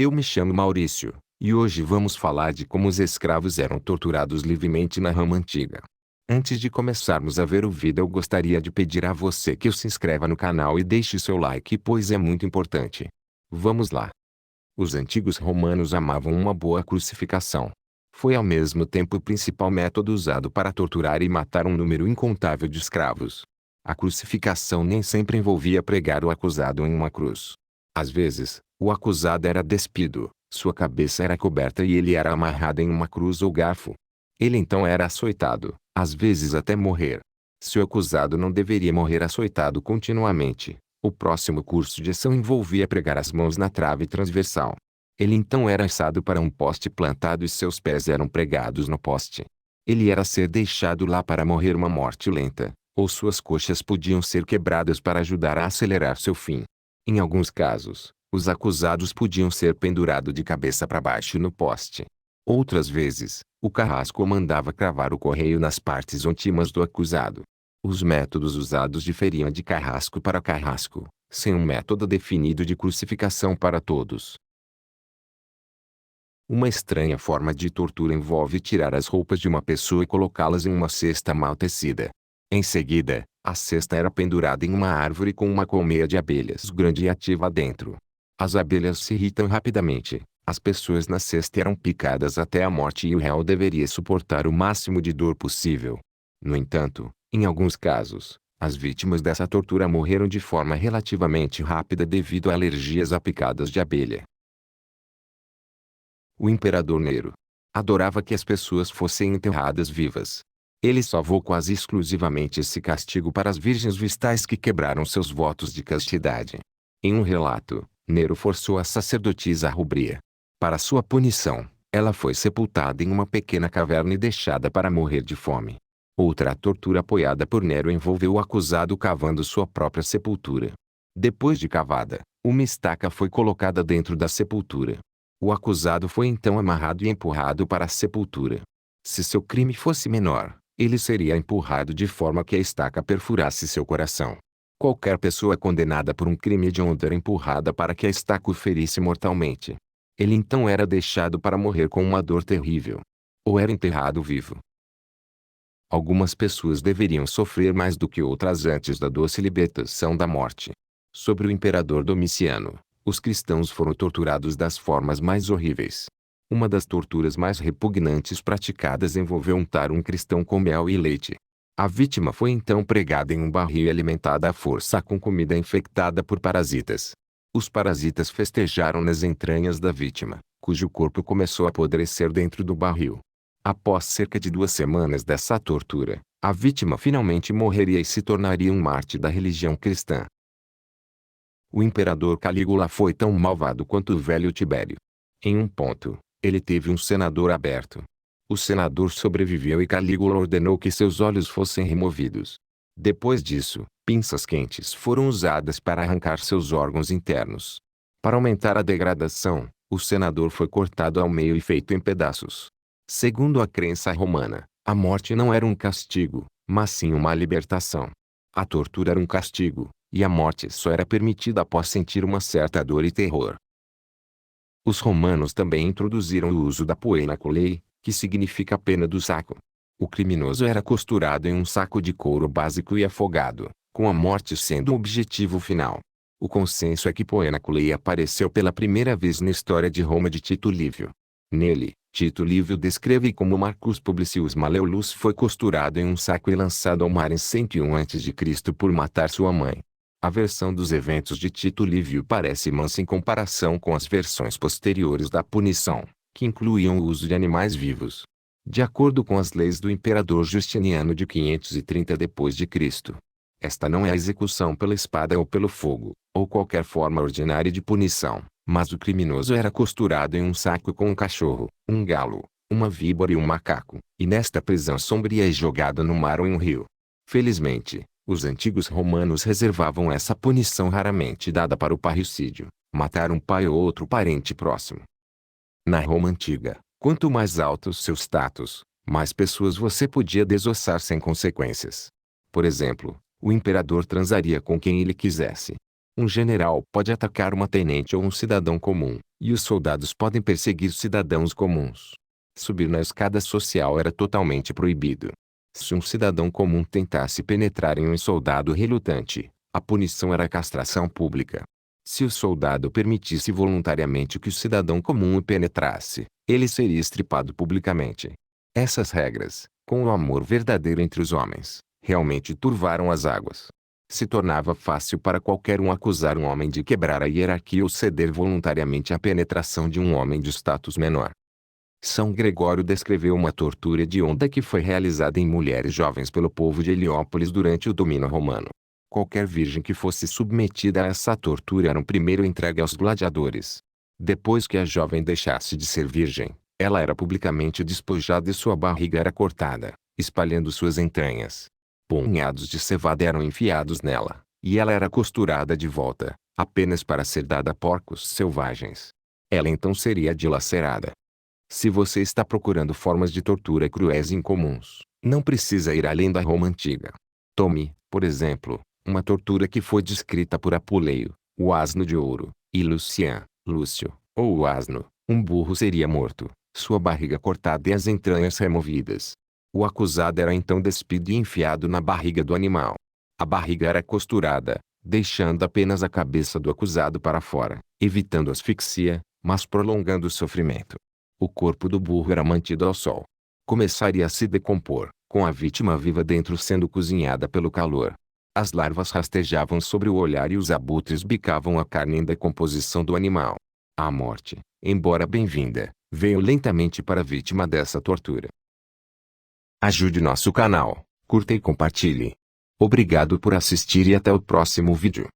Eu me chamo Maurício, e hoje vamos falar de como os escravos eram torturados livremente na Roma Antiga. Antes de começarmos a ver o vídeo, eu gostaria de pedir a você que se inscreva no canal e deixe seu like, pois é muito importante. Vamos lá. Os antigos romanos amavam uma boa crucificação. Foi ao mesmo tempo o principal método usado para torturar e matar um número incontável de escravos. A crucificação nem sempre envolvia pregar o acusado em uma cruz. Às vezes, o acusado era despido, sua cabeça era coberta e ele era amarrado em uma cruz ou garfo. Ele então era açoitado, às vezes até morrer. Se o acusado não deveria morrer açoitado continuamente, o próximo curso de ação envolvia pregar as mãos na trave transversal. Ele então era içado para um poste plantado e seus pés eram pregados no poste. Ele era ser deixado lá para morrer uma morte lenta, ou suas coxas podiam ser quebradas para ajudar a acelerar seu fim. Em alguns casos, os acusados podiam ser pendurados de cabeça para baixo no poste. Outras vezes, o carrasco mandava cravar o correio nas partes íntimas do acusado. Os métodos usados diferiam de carrasco para carrasco, sem um método definido de crucificação para todos. Uma estranha forma de tortura envolve tirar as roupas de uma pessoa e colocá-las em uma cesta mal tecida. Em seguida, a cesta era pendurada em uma árvore com uma colmeia de abelhas grande e ativa dentro. As abelhas se irritam rapidamente, as pessoas na cesta eram picadas até a morte e o réu deveria suportar o máximo de dor possível. No entanto, em alguns casos, as vítimas dessa tortura morreram de forma relativamente rápida devido a alergias a picadas de abelha. O imperador Nero adorava que as pessoas fossem enterradas vivas. Ele salvou quase exclusivamente esse castigo para as virgens vistais que quebraram seus votos de castidade. Em um relato, Nero forçou a sacerdotisa Rubria. Para sua punição, ela foi sepultada em uma pequena caverna e deixada para morrer de fome. Outra tortura apoiada por Nero envolveu o acusado cavando sua própria sepultura. Depois de cavada, uma estaca foi colocada dentro da sepultura. O acusado foi então amarrado e empurrado para a sepultura. Se seu crime fosse menor, ele seria empurrado de forma que a estaca perfurasse seu coração. Qualquer pessoa condenada por um crime hediondo era empurrada para que a estaca o ferisse mortalmente. Ele então era deixado para morrer com uma dor terrível. Ou era enterrado vivo. Algumas pessoas deveriam sofrer mais do que outras antes da doce libertação da morte. Sobre o imperador Domiciano, os cristãos foram torturados das formas mais horríveis. Uma das torturas mais repugnantes praticadas envolveu untar um cristão com mel e leite. A vítima foi então pregada em um barril e alimentada à força com comida infectada por parasitas. Os parasitas festejaram nas entranhas da vítima, cujo corpo começou a apodrecer dentro do barril. Após cerca de 2 semanas dessa tortura, a vítima finalmente morreria e se tornaria um mártir da religião cristã. O imperador Calígula foi tão malvado quanto o velho Tibério. Em um ponto, ele teve um senador aberto. O senador sobreviveu e Calígula ordenou que seus olhos fossem removidos. Depois disso, pinças quentes foram usadas para arrancar seus órgãos internos. Para aumentar a degradação, o senador foi cortado ao meio e feito em pedaços. Segundo a crença romana, a morte não era um castigo, mas sim uma libertação. A tortura era um castigo, e a morte só era permitida após sentir uma certa dor e terror. Os romanos também introduziram o uso da poena colei, que significa pena do saco. O criminoso era costurado em um saco de couro básico e afogado, com a morte sendo o objetivo final. O consenso é que poena colei apareceu pela primeira vez na história de Roma de Tito Livio. Nele, Tito Livio descreve como Marcus Publicius Malleolus foi costurado em um saco e lançado ao mar em 101 a.C. por matar sua mãe. A versão dos eventos de Tito Livio parece mansa em comparação com as versões posteriores da punição, que incluíam o uso de animais vivos. De acordo com as leis do imperador Justiniano de 530 d.C., esta não é a execução pela espada ou pelo fogo, ou qualquer forma ordinária de punição, mas o criminoso era costurado em um saco com um cachorro, um galo, uma víbora e um macaco, e nesta prisão sombria e jogado no mar ou em um rio. Felizmente, os antigos romanos reservavam essa punição raramente dada para o parricídio, matar um pai ou outro parente próximo. Na Roma Antiga, quanto mais alto o seu status, mais pessoas você podia desossar sem consequências. Por exemplo, o imperador transaria com quem ele quisesse. Um general pode atacar uma tenente ou um cidadão comum, e os soldados podem perseguir cidadãos comuns. Subir na escada social era totalmente proibido. Se um cidadão comum tentasse penetrar em um soldado relutante, a punição era a castração pública. Se o soldado permitisse voluntariamente que o cidadão comum o penetrasse, ele seria estripado publicamente. Essas regras, com o amor verdadeiro entre os homens, realmente turvaram as águas. Se tornava fácil para qualquer um acusar um homem de quebrar a hierarquia ou ceder voluntariamente à penetração de um homem de status menor. São Gregório descreveu uma tortura hedionda que foi realizada em mulheres jovens pelo povo de Heliópolis durante o domínio romano. Qualquer virgem que fosse submetida a essa tortura era primeiro entregue aos gladiadores. Depois que a jovem deixasse de ser virgem, ela era publicamente despojada e sua barriga era cortada, espalhando suas entranhas. Punhados de cevada eram enfiados nela, e ela era costurada de volta, apenas para ser dada a porcos selvagens. Ela então seria dilacerada. Se você está procurando formas de tortura cruéis e incomuns, não precisa ir além da Roma antiga. Tome, por exemplo, uma tortura que foi descrita por Apuleio, o asno de ouro, e Lucian, Lúcio, ou o asno. Um burro seria morto, sua barriga cortada e as entranhas removidas. O acusado era então despido e enfiado na barriga do animal. A barriga era costurada, deixando apenas a cabeça do acusado para fora, evitando asfixia, mas prolongando o sofrimento. O corpo do burro era mantido ao sol. Começaria a se decompor, com a vítima viva dentro sendo cozinhada pelo calor. As larvas rastejavam sobre o olhar e os abutres bicavam a carne em decomposição do animal. A morte, embora bem-vinda, veio lentamente para a vítima dessa tortura. Ajude nosso canal, curta e compartilhe. Obrigado por assistir e até o próximo vídeo.